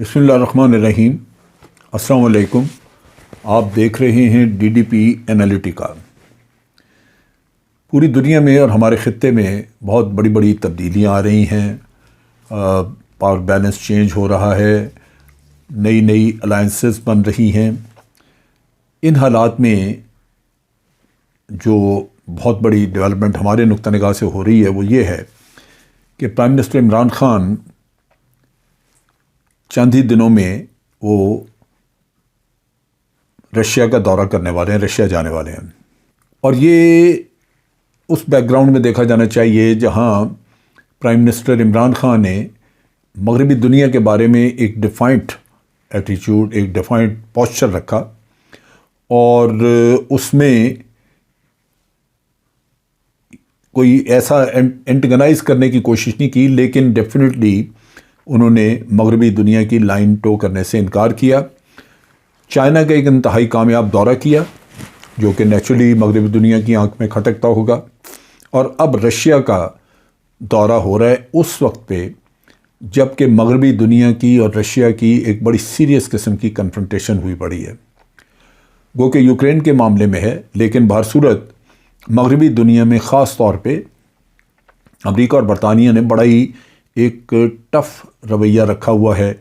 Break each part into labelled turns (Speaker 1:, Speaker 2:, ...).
Speaker 1: بسم اللہ الرحمن الرحیم۔ السلام علیکم۔ آپ دیکھ رہے ہیں ڈی ڈی پی انالیٹیکا۔ پوری دنیا میں اور ہمارے خطے میں بہت بڑی بڑی تبدیلیاں آ رہی ہیں، پاور بیلنس چینج ہو رہا ہے، نئی نئی الائنسز بن رہی ہیں۔ ان حالات میں جو بہت بڑی ڈیولپمنٹ ہمارے نقطہ نگاہ سے ہو رہی ہے وہ یہ ہے کہ پرائم منسٹر عمران خان چند ہی دنوں میں وہ رشیا کا دورہ کرنے والے ہیں، رشیا جانے والے ہیں، اور یہ اس بیک گراؤنڈ میں دیکھا جانا چاہیے جہاں پرائم منسٹر عمران خان نے مغربی دنیا کے بارے میں ایک ڈیفائنٹ ایٹیچیوڈ، ایک ڈیفائنٹ پوسچر رکھا، اور اس میں کوئی ایسا اینٹیگنائز کرنے کی کوشش نہیں کی، لیکن ڈیفینیٹلی انہوں نے مغربی دنیا کی لائن ٹو کرنے سے انکار کیا۔ چائنا کا ایک انتہائی کامیاب دورہ کیا جو کہ نیچرلی مغربی دنیا کی آنکھ میں کھٹکتا ہوگا، اور اب رشیا کا دورہ ہو رہا ہے اس وقت پہ جب کہ مغربی دنیا کی اور رشیا کی ایک بڑی سیریس قسم کی کنفرنٹیشن ہوئی پڑی ہے، گو کہ یوکرین کے معاملے میں ہے، لیکن بہر صورت مغربی دنیا میں خاص طور پہ امریکہ اور برطانیہ نے بڑا ہی ایک ٹف رویہ رکھا ہوا ہے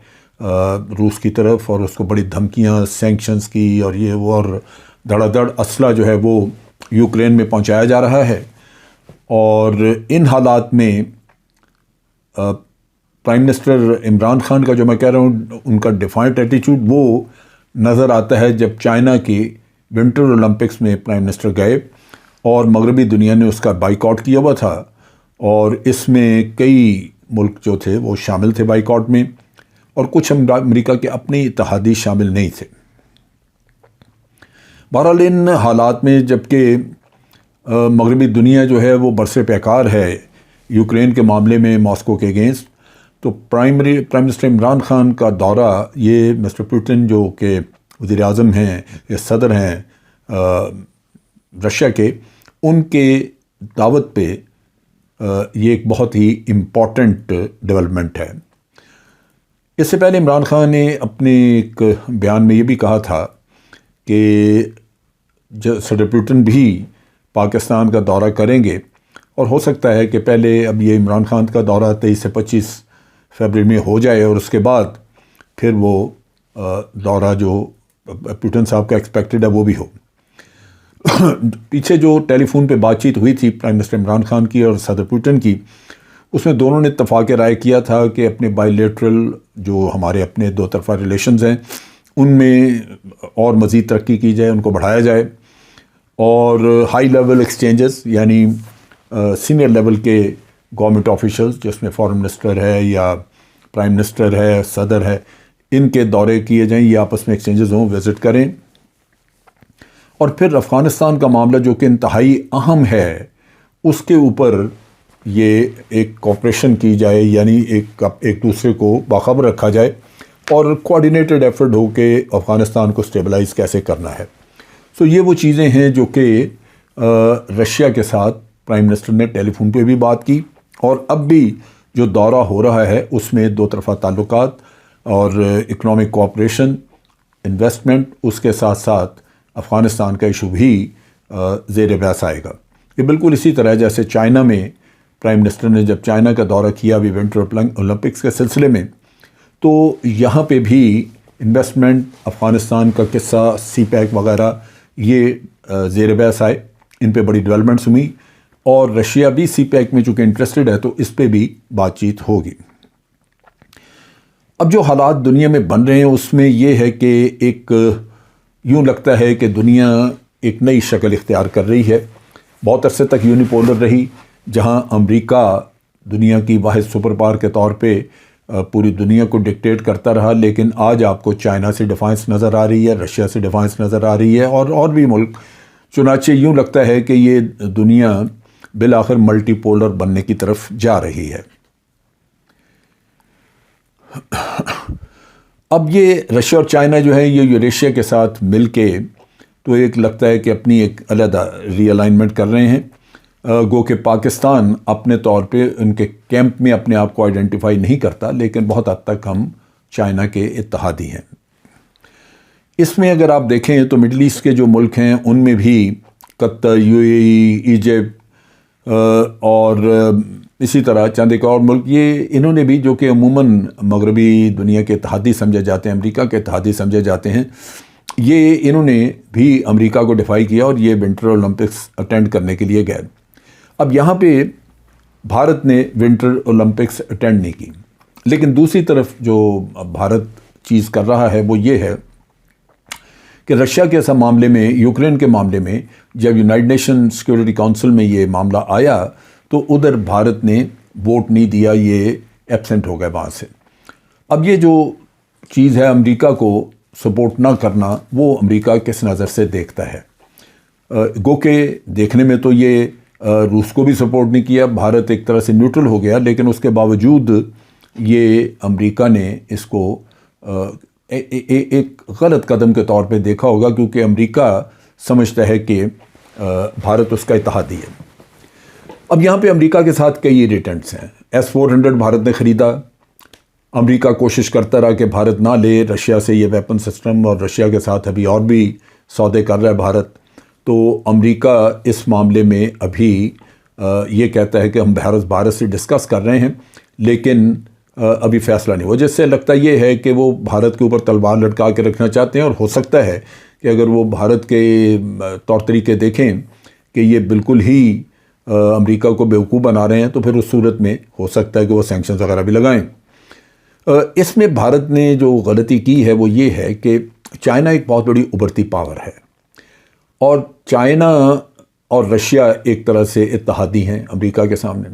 Speaker 1: روس کی طرف، اور اس کو بڑی دھمکیاں سینکشنز کی اور یہ وہ، اور دھڑا دھڑ اسلحہ جو ہے وہ یوکرین میں پہنچایا جا رہا ہے۔ اور ان حالات میں پرائم منسٹر عمران خان کا جو میں کہہ رہا ہوں ان کا ڈیفائنٹ ایٹیچیوڈ وہ نظر آتا ہے جب چائنا کی ونٹر اولمپکس میں پرائم منسٹر گئے اور مغربی دنیا نے اس کا بائیکاٹ کیا ہوا تھا، اور اس میں کئی ملک جو تھے وہ شامل تھے بائیکاٹ میں، اور کچھ امریکہ کے اپنے اتحادی شامل نہیں تھے۔ بہرحال ان حالات میں جب کہ مغربی دنیا جو ہے وہ برسر پیکار ہے یوکرین کے معاملے میں ماسکو کے اگینسٹ، تو پرائم منسٹر عمران خان کا دورہ یہ مسٹر پوٹن جو کہ وزیر اعظم ہیں یا صدر ہیں رشیا کے، ان کے دعوت پہ یہ ایک بہت ہی امپورٹنٹ ڈیولپمنٹ ہے۔ اس سے پہلے عمران خان نے اپنے ایک بیان میں یہ بھی کہا تھا کہ صدر پوٹن بھی پاکستان کا دورہ کریں گے، اور ہو سکتا ہے کہ پہلے اب یہ عمران خان کا دورہ 23 سے 25 فروری میں ہو جائے، اور اس کے بعد پھر وہ دورہ جو پوٹن صاحب کا ایکسپیکٹڈ ہے وہ بھی ہو۔ پیچھے جو ٹیلی فون پہ بات چیت ہوئی تھی پرائم منسٹر عمران خان کی اور صدر پوٹن کی، اس میں دونوں نے اتفاق رائے کیا تھا کہ اپنے بائی لیٹرل جو ہمارے اپنے دو طرفہ ریلیشنز ہیں ان میں اور مزید ترقی کی جائے، ان کو بڑھایا جائے، اور ہائی لیول ایکسچینجز یعنی سینئر لیول کے گورنمنٹ آفیشلز جس میں فارن منسٹر ہے یا پرائم منسٹر ہے، صدر ہے، ان کے دورے کیے جائیں، یہ آپس میں ایکسچینجز ہوں، وزٹ کریں۔ اور پھر افغانستان کا معاملہ جو کہ انتہائی اہم ہے اس کے اوپر یہ ایک کوآپریشن کی جائے، یعنی ایک دوسرے کو باخبر رکھا جائے اور کوآرڈینیٹڈ ایفرٹ ہو کہ افغانستان کو سٹیبلائز کیسے کرنا ہے۔ سو یہ وہ چیزیں ہیں جو کہ رشیا کے ساتھ پرائم منسٹر نے ٹیلی فون پہ بھی بات کی، اور اب بھی جو دورہ ہو رہا ہے اس میں دو طرفہ تعلقات اور اکنامک کوآپریشن، انویسٹمنٹ، اس کے ساتھ ساتھ افغانستان کا ایشو بھی زیر بحث آئے گا۔ یہ بالکل اسی طرح جیسے چائنا میں پرائم منسٹر نے جب چائنا کا دورہ کیا ابھی ونٹر اولمپکس کے سلسلے میں، تو یہاں پہ بھی انویسٹمنٹ، افغانستان کا قصہ، سی پیک وغیرہ یہ زیر بحث آئے، ان پہ بڑی ڈیولپمنٹس ہوئی، اور رشیا بھی سی پیک میں چونکہ انٹرسٹڈ ہے تو اس پہ بھی بات چیت ہوگی۔ اب جو حالات دنیا میں بن رہے ہیں اس میں یہ ہے کہ ایک یوں لگتا ہے کہ دنیا ایک نئی شکل اختیار کر رہی ہے۔ بہت عرصے تک یونیپولر رہی، جہاں امریکہ دنیا کی واحد سپر پاور کے طور پہ پوری دنیا کو ڈکٹیٹ کرتا رہا، لیکن آج آپ کو چائنا سے ڈیفائنس نظر آ رہی ہے، رشیا سے ڈیفائنس نظر آ رہی ہے، اور بھی ملک۔ چنانچہ یوں لگتا ہے کہ یہ دنیا بالآخر ملٹی پولر بننے کی طرف جا رہی ہے۔ اب یہ رشیا اور چائنا جو ہے یہ یوریشیا کے ساتھ مل کے تو ایک لگتا ہے کہ اپنی ایک علیحدہ ری الائنمنٹ کر رہے ہیں، گو کہ پاکستان اپنے طور پہ ان کے کیمپ میں اپنے آپ کو آئیڈینٹیفائی نہیں کرتا، لیکن بہت حد تک ہم چائنا کے اتحادی ہیں۔ اس میں اگر آپ دیکھیں تو مڈل ایسٹ کے جو ملک ہیں ان میں بھی قطر، UAE، ایجپٹ اور اسی طرح چند ایک اور ملک، یہ انہوں نے بھی، جو کہ عموماً مغربی دنیا کے اتحادی سمجھے جاتے ہیں، امریکہ کے اتحادی سمجھے جاتے ہیں، یہ انہوں نے بھی امریکہ کو ڈیفائی کیا اور یہ ونٹر اولمپکس اٹینڈ کرنے کے لیے گئے۔ اب یہاں پہ بھارت نے ونٹر اولمپکس اٹینڈ نہیں کی، لیکن دوسری طرف جو بھارت چیز کر رہا ہے وہ یہ ہے کہ رشیا کے ایسا معاملے میں، یوکرین کے معاملے میں جب یونائٹڈ نیشن سیکورٹی کونسل میں یہ معاملہ آیا تو ادھر بھارت نے ووٹ نہیں دیا، یہ ایبسنٹ ہو گئے وہاں سے۔ اب یہ جو چیز ہے امریکہ کو سپورٹ نہ کرنا، وہ امریکہ کس نظر سے دیکھتا ہے؟ گو کہ دیکھنے میں تو یہ روس کو بھی سپورٹ نہیں کیا، بھارت ایک طرح سے نیوٹرل ہو گیا، لیکن اس کے باوجود یہ امریکہ نے اس کو ایک غلط قدم کے طور پہ دیکھا ہوگا، کیونکہ امریکہ سمجھتا ہے کہ بھارت اس کا اتحادی ہے۔ اب یہاں پہ امریکہ کے ساتھ کئی irritants ہیں۔ S-400 بھارت نے خریدا، امریکہ کوشش کرتا رہا کہ بھارت نہ لے رشیا سے یہ ویپن سسٹم، اور رشیا کے ساتھ ابھی اور بھی سودے کر رہا ہے بھارت۔ تو امریکہ اس معاملے میں ابھی یہ کہتا ہے کہ ہم بھارت سے ڈسکس کر رہے ہیں، لیکن ابھی فیصلہ نہیں ہوا، جس سے لگتا یہ ہے کہ وہ بھارت کے اوپر تلوار لٹکا کے رکھنا چاہتے ہیں، اور ہو سکتا ہے کہ اگر وہ بھارت کے طور طریقے دیکھیں کہ یہ بالکل ہی امریکہ کو بیوقوف بنا رہے ہیں، تو پھر اس صورت میں ہو سکتا ہے کہ وہ سینکشنز وغیرہ بھی لگائیں۔ اس میں بھارت نے جو غلطی کی ہے وہ یہ ہے کہ چائنا ایک بہت بڑی ابھرتی پاور ہے، اور چائنا اور رشیا ایک طرح سے اتحادی ہیں امریکہ کے سامنے۔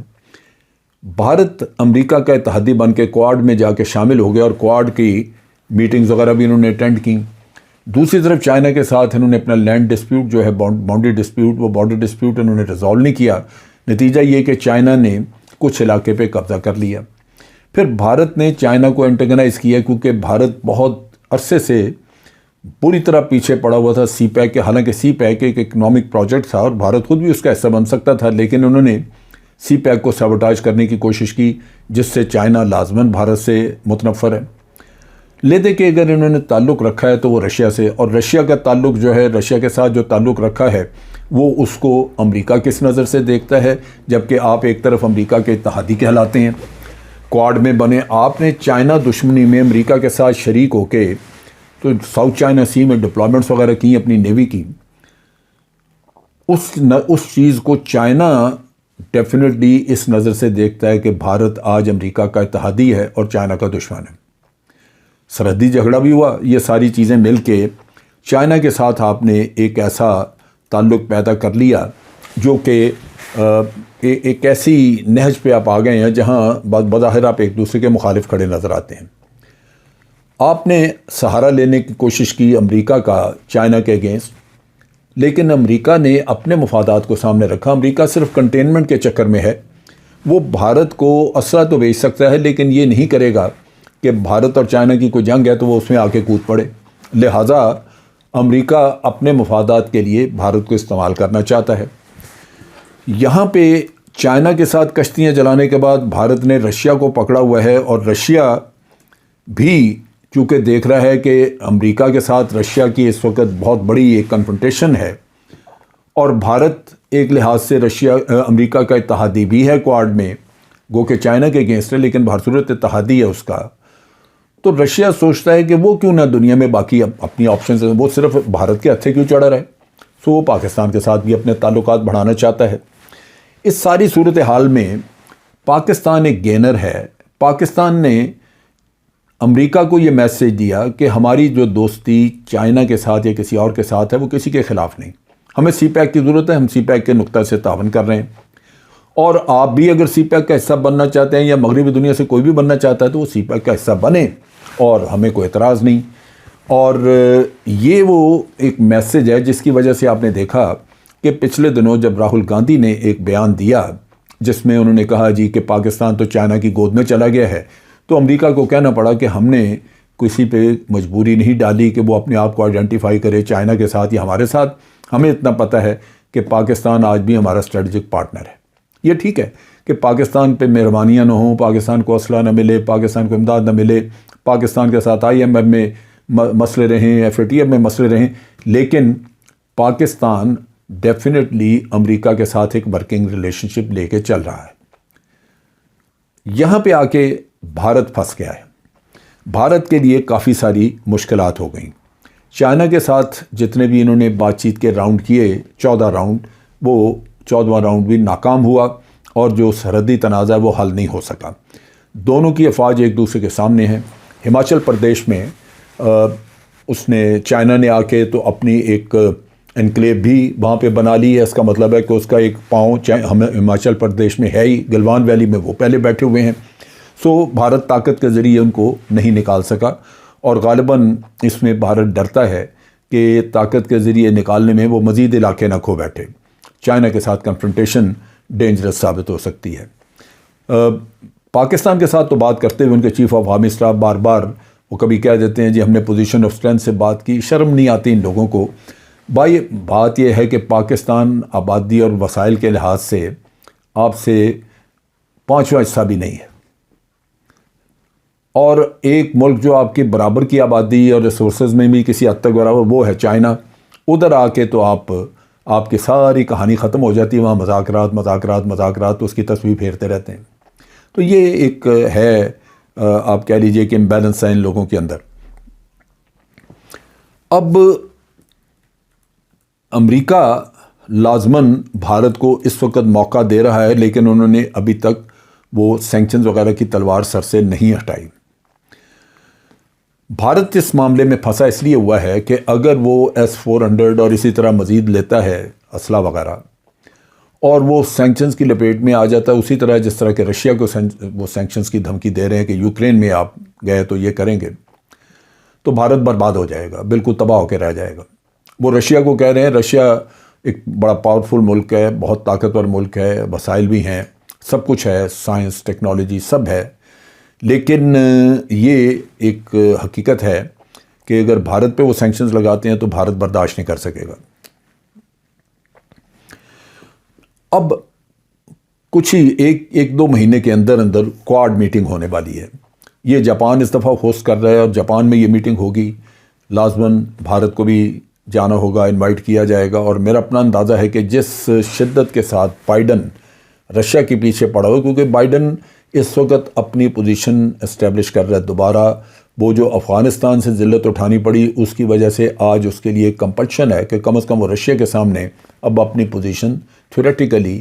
Speaker 1: بھارت امریکہ کا اتحادی بن کے کوآڈ میں جا کے شامل ہو گیا، اور کوآڈ کی میٹنگز وغیرہ بھی انہوں نے اٹینڈ کی۔ دوسری طرف چائنا کے ساتھ انہوں نے اپنا لینڈ ڈسپیوٹ جو ہے، باؤنڈری ڈسپیوٹ، وہ بارڈر ڈسپیوٹ انہوں نے ریزالو نہیں کیا۔ نتیجہ یہ کہ چائنا نے کچھ علاقے پہ قبضہ کر لیا۔ پھر بھارت نے چائنا کو انٹیگنائز کیا، کیونکہ بھارت بہت عرصے سے پوری طرح پیچھے پڑا ہوا تھا سی پیک کے، حالانکہ سی پیک ایک اکنامک پروجیکٹ تھا اور بھارت خود بھی اس کا حصہ بن سکتا تھا، لیکن انہوں نے سی پیک کو سیبوٹاج کرنے کی کوشش کی، جس سے چائنا لازماً بھارت سے متنفر ہے۔ لے دے کہ اگر انہوں نے تعلق رکھا ہے تو وہ رشیا سے، اور رشیا کا تعلق جو ہے، رشیا کے ساتھ جو تعلق رکھا ہے وہ اس کو امریکہ کس نظر سے دیکھتا ہے، جبکہ آپ ایک طرف امریکہ کے اتحادی کہلاتے ہیں، کوآڈ میں بنے، آپ نے چائنا دشمنی میں امریکہ کے ساتھ شریک ہو کے تو ساؤتھ چائنا سی میں ڈپلائمنٹس وغیرہ کی، اپنی نیوی کی۔ اس چیز کو چائنا ڈیفینیٹلی اس نظر سے دیکھتا ہے کہ بھارت آج امریکہ کا اتحادی ہے اور چائنا کا دشمن ہے۔ سرحدی جھگڑا بھی ہوا، یہ ساری چیزیں مل کے چائنا کے ساتھ آپ نے ایک ایسا تعلق پیدا کر لیا جو کہ ایک ایسی نہج پہ آپ آ گئے ہیں جہاں بظاہر آپ ایک دوسرے کے مخالف کھڑے نظر آتے ہیں۔ آپ نے سہارا لینے کی کوشش کی امریکہ کا چائنا کے اگینسٹ، لیکن امریکہ نے اپنے مفادات کو سامنے رکھا۔ امریکہ صرف کنٹینمنٹ کے چکر میں ہے، وہ بھارت کو اسلحہ تو بیچ سکتا ہے لیکن یہ نہیں کرے گا کہ بھارت اور چائنا کی کوئی جنگ ہے تو وہ اس میں آ کے کود پڑے۔ لہٰذا امریکہ اپنے مفادات کے لیے بھارت کو استعمال کرنا چاہتا ہے۔ یہاں پہ چائنا کے ساتھ کشتیاں جلانے کے بعد بھارت نے رشیا کو پکڑا ہوا ہے، اور رشیا بھی چونکہ دیکھ رہا ہے کہ امریکہ کے ساتھ رشیا کی اس وقت بہت بڑی ایک کنفرنٹیشن ہے، اور بھارت ایک لحاظ سے امریکہ کا اتحادی بھی ہے کوآڈ میں، گو کہ چائنا کے اگینسٹ ہے لیکن بھارصورت اتحادی ہے اس کا، تو رشیا سوچتا ہے کہ وہ کیوں نہ دنیا میں باقی اپنی آپشنز ہیں، وہ صرف بھارت کے ہتھے کیوں چڑھا رہے، سو وہ پاکستان کے ساتھ بھی اپنے تعلقات بڑھانا چاہتا ہے۔ اس ساری صورتحال میں پاکستان ایک گینر ہے۔ پاکستان نے امریکہ کو یہ میسج دیا کہ ہماری جو دوستی چائنا کے ساتھ یا کسی اور کے ساتھ ہے وہ کسی کے خلاف نہیں، ہمیں سی پیک کی ضرورت ہے، ہم سی پیک کے نقطہ سے تعاون کر رہے ہیں، اور آپ بھی اگر سی پیک کا حصہ بننا چاہتے ہیں یا مغربی دنیا سے کوئی بھی بننا چاہتا ہے تو وہ سی پیک کا حصہ بنے، اور ہمیں کوئی اعتراض نہیں۔ اور یہ وہ ایک میسج ہے جس کی وجہ سے آپ نے دیکھا کہ پچھلے دنوں جب راہل گاندھی نے ایک بیان دیا جس میں انہوں نے کہا جی کہ پاکستان تو چائنا کی گود میں چلا گیا ہے، تو امریکہ کو کہنا پڑا کہ ہم نے کسی پہ مجبوری نہیں ڈالی کہ وہ اپنے آپ کو آئیڈینٹیفائی کرے چائنا کے ساتھ یا ہمارے ساتھ، ہمیں اتنا پتہ ہے کہ پاکستان آج بھی ہمارا اسٹریٹجک پارٹنر ہے۔ یہ ٹھیک ہے کہ پاکستان پہ مہربانیاں نہ ہوں، پاکستان کو اسلحہ نہ ملے، پاکستان کو امداد نہ ملے، پاکستان کے ساتھ IMF میں مسئلے رہیں, FATF میں مسئلے رہیں, لیکن پاکستان ڈیفینیٹلی امریکہ کے ساتھ ایک ورکنگ ریلیشن شپ لے کے چل رہا ہے. یہاں پہ آ کے بھارت پھنس گیا ہے. بھارت کے لیے کافی ساری مشکلات ہو گئیں. چائنا کے ساتھ جتنے بھی انہوں نے بات چیت کے راؤنڈ کیے 14 راؤنڈ, وہ 14واں راؤنڈ بھی ناکام ہوا اور جو سرحدی تنازع ہے وہ حل نہیں ہو سکا. دونوں کی افواج ایک دوسرے کے سامنے ہیں. ہماچل پردیش میں اس نے چائنا نے آ کے تو اپنی ایک انکلیو بھی وہاں پہ بنا لی ہے. اس کا مطلب ہے کہ اس کا ایک پاؤں ہماچل پردیش میں ہے ہی, گلوان ویلی میں وہ پہلے بیٹھے ہوئے ہیں. سو بھارت طاقت کے ذریعے ان کو نہیں نکال سکا, اور غالباً اس میں بھارت ڈرتا ہے کہ طاقت کے ذریعے نکالنے میں وہ مزید علاقے نہ کھو بیٹھے. چائنا کے ساتھ کنفرنٹیشن ڈینجرس ثابت ہو سکتی ہے. پاکستان کے ساتھ تو بات کرتے ہوئے ان کے چیف آف آرمی اسٹاف بار بار وہ کبھی کہہ دیتے ہیں جی ہم نے پوزیشن آف اسٹرینتھ سے بات کی. شرم نہیں آتی ان لوگوں کو. بھائی بات یہ ہے کہ پاکستان آبادی اور وسائل کے لحاظ سے آپ سے 5واں حصہ بھی نہیں ہے, اور ایک ملک جو آپ کے برابر کی آبادی اور ریسورسز میں بھی کسی حد تک برابر وہ ہے چائنا. ادھر آ کے تو آپ کی ساری کہانی ختم ہو جاتی ہے. وہاں مذاکرات اس کی تصویر پھیرتے رہتے ہیں. تو یہ ایک ہے آپ کہہ لیجئے کہ امبیلنس ہے ان لوگوں کے اندر. اب امریکہ لازماً بھارت کو اس وقت موقع دے رہا ہے, لیکن انہوں نے ابھی تک وہ سینکشنز وغیرہ کی تلوار سر سے نہیں ہٹائی. بھارت اس معاملے میں پھنسا اس لیے ہوا ہے کہ اگر وہ S-400 اور اسی طرح مزید لیتا ہے اسلحہ وغیرہ, اور وہ سینکشنز کی لپیٹ میں آ جاتا ہے اسی طرح جس طرح کہ رشیا کو وہ سینکشنز کی دھمکی دے رہے ہیں کہ یوکرین میں آپ گئے تو یہ کریں گے, تو بھارت برباد ہو جائے گا, بالکل تباہ ہو کے رہ جائے گا. وہ رشیا کو کہہ رہے ہیں, رشیا ایک بڑا پاورفل ملک ہے, بہت طاقتور ملک ہے, وسائل بھی ہیں, سب کچھ ہے, سائنس ٹیکنالوجی سب ہے, لیکن یہ ایک حقیقت ہے کہ اگر بھارت پہ وہ سینکشنز لگاتے ہیں تو بھارت برداشت نہیں کر سکے گا. اب کچھ ہی ایک دو مہینے کے اندر کوآڈ میٹنگ ہونے والی ہے. یہ جاپان اس دفعہ ہوسٹ کر رہا ہے, اور جاپان میں یہ میٹنگ ہوگی. لازماً بھارت کو بھی جانا ہوگا, انوائٹ کیا جائے گا. اور میرا اپنا اندازہ ہے کہ جس شدت کے ساتھ بائیڈن رشیا کے پیچھے پڑا ہو, کیونکہ بائیڈن اس وقت اپنی پوزیشن اسٹیبلش کر رہا ہے دوبارہ. وہ جو افغانستان سے ذلت اٹھانی پڑی اس کی وجہ سے آج اس کے لیے کمپلشن ہے کہ کم از کم وہ رشیا کے سامنے اب اپنی پوزیشن تھیوریٹیکلی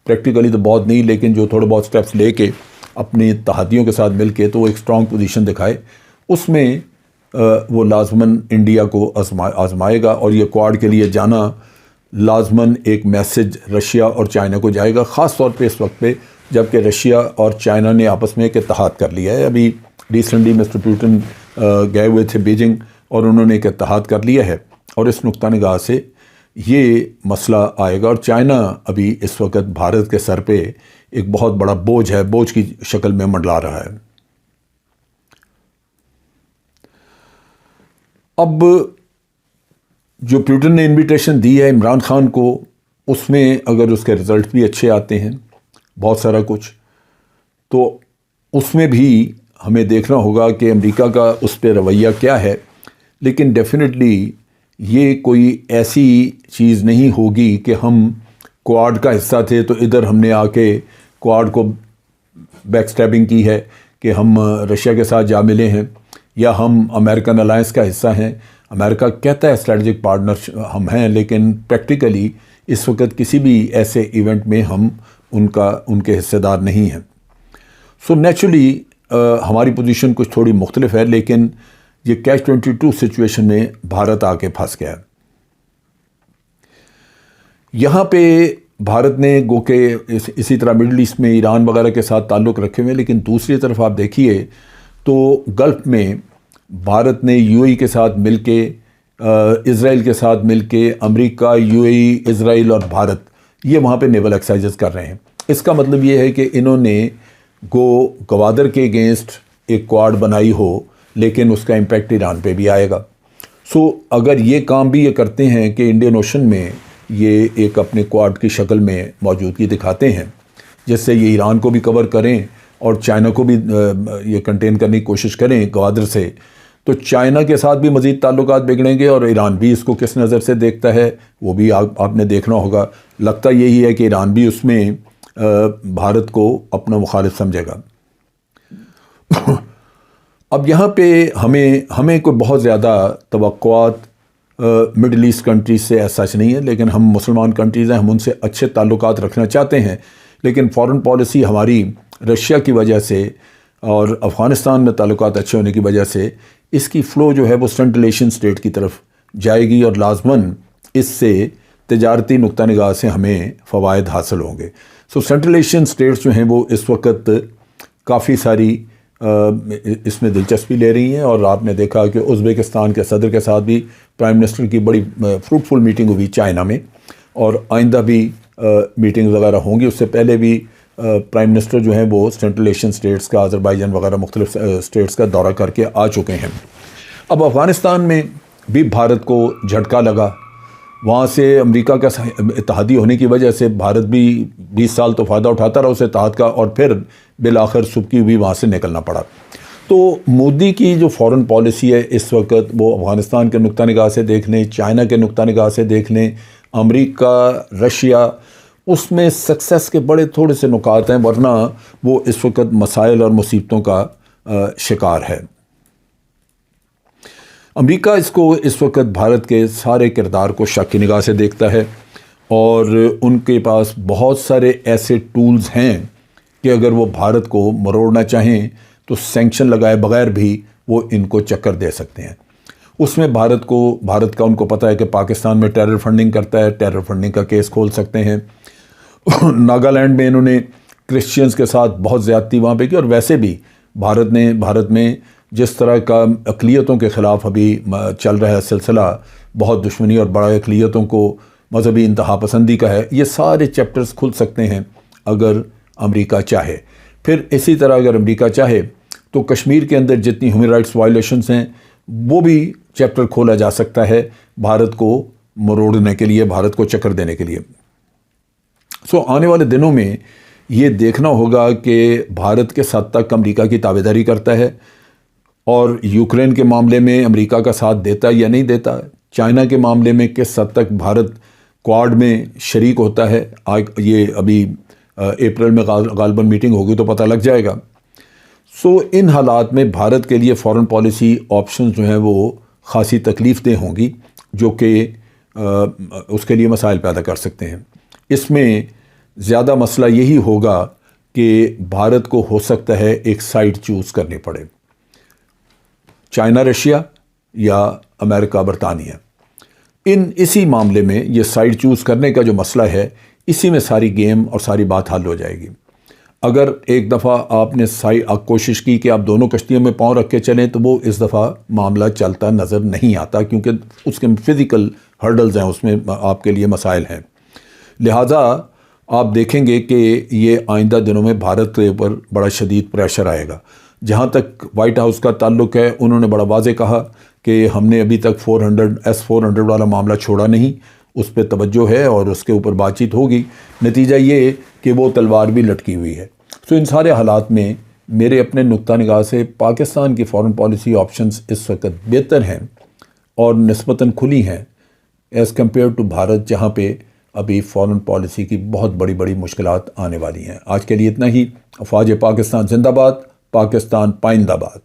Speaker 1: پریکٹیکلی تو بہت نہیں, لیکن جو تھوڑے بہت سٹیپس لے کے اپنی اتحادیوں کے ساتھ مل کے تو وہ ایک اسٹرانگ پوزیشن دکھائے. اس میں وہ لازماً انڈیا کو آزمائے گا, اور یہ کوآڈ کے لیے جانا لازماً ایک میسج رشیا اور چائنا کو جائے گا, خاص طور پہ اس وقت پہ جبکہ رشیا اور چائنا نے آپس میں ایک اتحاد کر لیا ہے. ابھی ریسنٹلی مسٹر پیوٹن گئے ہوئے تھے بیجنگ, اور انہوں نے ایک اتحاد کر لیا ہے, اور اس نقطہ نگاہ سے یہ مسئلہ آئے گا. اور چائنا ابھی اس وقت بھارت کے سر پہ ایک بہت بڑا بوجھ ہے, بوجھ کی شکل میں منڈلا رہا ہے. اب جو پیوٹن نے انویٹیشن دی ہے عمران خان کو, اس میں اگر اس کے رزلٹ بھی اچھے آتے ہیں بہت سارا کچھ, تو اس میں بھی ہمیں دیکھنا ہوگا کہ امریکہ کا اس پہ رویہ کیا ہے. لیکن ڈیفینیٹلی یہ کوئی ایسی چیز نہیں ہوگی کہ ہم کوآڈ کا حصہ تھے تو ادھر ہم نے آ کے کوآڈ کو بیک سٹیبنگ کی ہے کہ ہم رشیا کے ساتھ جا ملے ہیں, یا ہم امریکن الائنس کا حصہ ہیں. امریکہ کہتا ہے اسٹریٹجک پارٹنر ہم ہیں, لیکن پریکٹیکلی اس وقت کسی بھی ایسے ایونٹ میں ہم ان کے حصے دار نہیں ہیں. سو نیچرلی ہماری پوزیشن کچھ تھوڑی مختلف ہے, لیکن یہ Catch-22 سچویشن میں بھارت آ کے پھنس گیا. یہاں پہ بھارت نے گو کہ اسی طرح مڈل ایسٹ میں ایران وغیرہ کے ساتھ تعلق رکھے ہوئے, لیکن دوسری طرف آپ دیکھیے تو گلف میں بھارت نے UAE کے ساتھ مل کے, اسرائیل کے ساتھ مل کے, امریکہ, UAE, اسرائیل اور بھارت یہ وہاں پہ نیول ایکسرسائزز کر رہے ہیں. اس کا مطلب یہ ہے کہ انہوں نے گوادر کے اگینسٹ ایک کوآڈ بنائی ہو, لیکن اس کا امپیکٹ ایران پہ بھی آئے گا. سو اگر یہ کام بھی یہ کرتے ہیں کہ انڈین اوشن میں یہ ایک اپنے کوآڈ کی شکل میں موجودگی دکھاتے ہیں, جس سے یہ ایران کو بھی کور کریں اور چائنا کو بھی یہ کنٹین کرنے کی کوشش کریں گوادر سے، تو چائنا کے ساتھ بھی مزید تعلقات بگڑیں گے، اور ایران بھی اس کو کس نظر سے دیکھتا ہے وہ بھی آپ نے دیکھنا ہوگا۔ لگتا یہی ہے کہ ایران بھی اس میں بھارت کو اپنا مخالف سمجھے گا۔ اب یہاں پہ ہمیں کوئی بہت زیادہ توقعات مڈل ایسٹ کنٹریز سے ایسا سچ نہیں ہے، لیکن ہم مسلمان کنٹریز ہیں، ہم ان سے اچھے تعلقات رکھنا چاہتے ہیں، لیکن فارن پالیسی ہماری رشیا کی وجہ سے اور افغانستان میں تعلقات اچھے ہونے کی وجہ سے اس کی فلو جو ہے وہ سینٹرل ایشین اسٹیٹ کی طرف جائے گی، اور لازماً اس سے تجارتی نقطہ نگاہ سے ہمیں فوائد حاصل ہوں گے۔ سینٹرل ایشین اسٹیٹس جو ہیں وہ اس وقت کافی ساری اس میں دلچسپی لے رہی ہیں، اور آپ نے دیکھا کہ ازبکستان کے صدر کے ساتھ بھی پرائم منسٹر کی بڑی فروٹفل میٹنگ ہوئی چائنا میں، اور آئندہ بھی میٹنگ وغیرہ ہوں گی۔ اس سے پہلے بھی پرائم منسٹر جو ہیں وہ سینٹرل ایشین اسٹیٹس کا، آذربائیجان وغیرہ مختلف اسٹیٹس کا دورہ کر کے آ چکے ہیں۔ اب افغانستان میں بھی بھارت کو جھٹکا لگا، وہاں سے امریکہ کا اتحادی ہونے کی وجہ سے بھارت بھی 20 سال تو فائدہ اٹھاتا رہا اس اتحاد کا، اور پھر بالآخر سبکی بھی وہاں سے نکلنا پڑا۔ تو مودی کی جو فارن پالیسی ہے اس وقت وہ افغانستان کے نقطہ نگاہ سے دیکھ لیں، چائنا کے نقطہ نگاہ سے دیکھ لیں، امریکہ، رشیا، اس میں سکسیس کے بڑے تھوڑے سے نکات ہیں، ورنہ وہ اس وقت مسائل اور مصیبتوں کا شکار ہے۔ امریکہ اس وقت بھارت کے سارے کردار کو شک کی نگاہ سے دیکھتا ہے، اور ان کے پاس بہت سارے ایسے ٹولز ہیں کہ اگر وہ بھارت کو مروڑنا چاہیں تو سینکشن لگائے بغیر بھی وہ ان کو چکر دے سکتے ہیں۔ اس میں بھارت کا ان کو پتہ ہے کہ پاکستان میں ٹیرر فنڈنگ کرتا ہے، ٹیرر فنڈنگ کا کیس کھول سکتے ہیں۔ ناگالینڈ میں انہوں نے کرسچینز کے ساتھ بہت زیادتی وہاں پہ کی، اور ویسے بھی بھارت میں جس طرح کا اقلیتوں کے خلاف ابھی چل رہا ہے سلسلہ، بہت دشمنی اور بڑا اقلیتوں کو مذہبی انتہا پسندی کا ہے، یہ سارے چیپٹرز کھل سکتے ہیں اگر امریکہ چاہے۔ پھر اسی طرح اگر امریکہ چاہے تو کشمیر کے اندر جتنی ہیومن رائٹس وائلیشنز ہیں وہ بھی چیپٹر کھولا جا سکتا ہے بھارت کو مروڑنے کے لیے، بھارت کو چکر دینے کے لیے۔ آنے والے دنوں میں یہ دیکھنا ہوگا کہ بھارت کس حد تک امریکہ کی تابعداری کرتا ہے، اور یوکرین کے معاملے میں امریکہ کا ساتھ دیتا ہے یا نہیں دیتا، چائنا کے معاملے میں کس حد تک بھارت کوآڈ میں شریک ہوتا ہے۔ یہ ابھی اپریل میں غالباً میٹنگ ہوگی تو پتہ لگ جائے گا۔ ان حالات میں بھارت کے لیے فارن پالیسی آپشنز جو ہیں وہ خاصی تکلیف دہ ہوں گی، جو کہ اس کے لیے مسائل پیدا کر سکتے ہیں۔ اس میں زیادہ مسئلہ یہی ہوگا کہ بھارت کو ہو سکتا ہے ایک سائیڈ چوز کرنی پڑے، چائنا رشیا یا امریکہ برطانیہ۔ اسی معاملے میں یہ سائیڈ چوز کرنے کا جو مسئلہ ہے، اسی میں ساری گیم اور ساری بات حل ہو جائے گی۔ اگر ایک دفعہ آپ نے کوشش کی کہ آپ دونوں کشتیوں میں پاؤں رکھ کے چلیں تو وہ اس دفعہ معاملہ چلتا نظر نہیں آتا، کیونکہ اس کے فزیکل ہرڈلز ہیں، اس میں آپ کے لیے مسائل ہیں۔ لہٰذا آپ دیکھیں گے کہ یہ آئندہ دنوں میں بھارت کے اوپر بڑا شدید پریشر آئے گا۔ جہاں تک وائٹ ہاؤس کا تعلق ہے، انہوں نے بڑا واضح کہا کہ ہم نے ابھی تک S-400 والا معاملہ چھوڑا نہیں، اس پہ توجہ ہے اور اس کے اوپر بات چیت ہوگی۔ نتیجہ یہ کہ وہ تلوار بھی لٹکی ہوئی ہے۔ ان سارے حالات میں میرے اپنے نقطہ نگاہ سے پاکستان کی فارن پالیسی آپشنز اس وقت بہتر ہیں اور نسبتاً کھلی ہیں ایز کمپیئر ٹو بھارت، جہاں پہ ابھی فارن پالیسی کی بہت بڑی مشکلات آنے والی ہیں۔ آج کے لیے اتنا ہی۔ افواج پاکستان زندہ باد، پاکستان پائندہ باد۔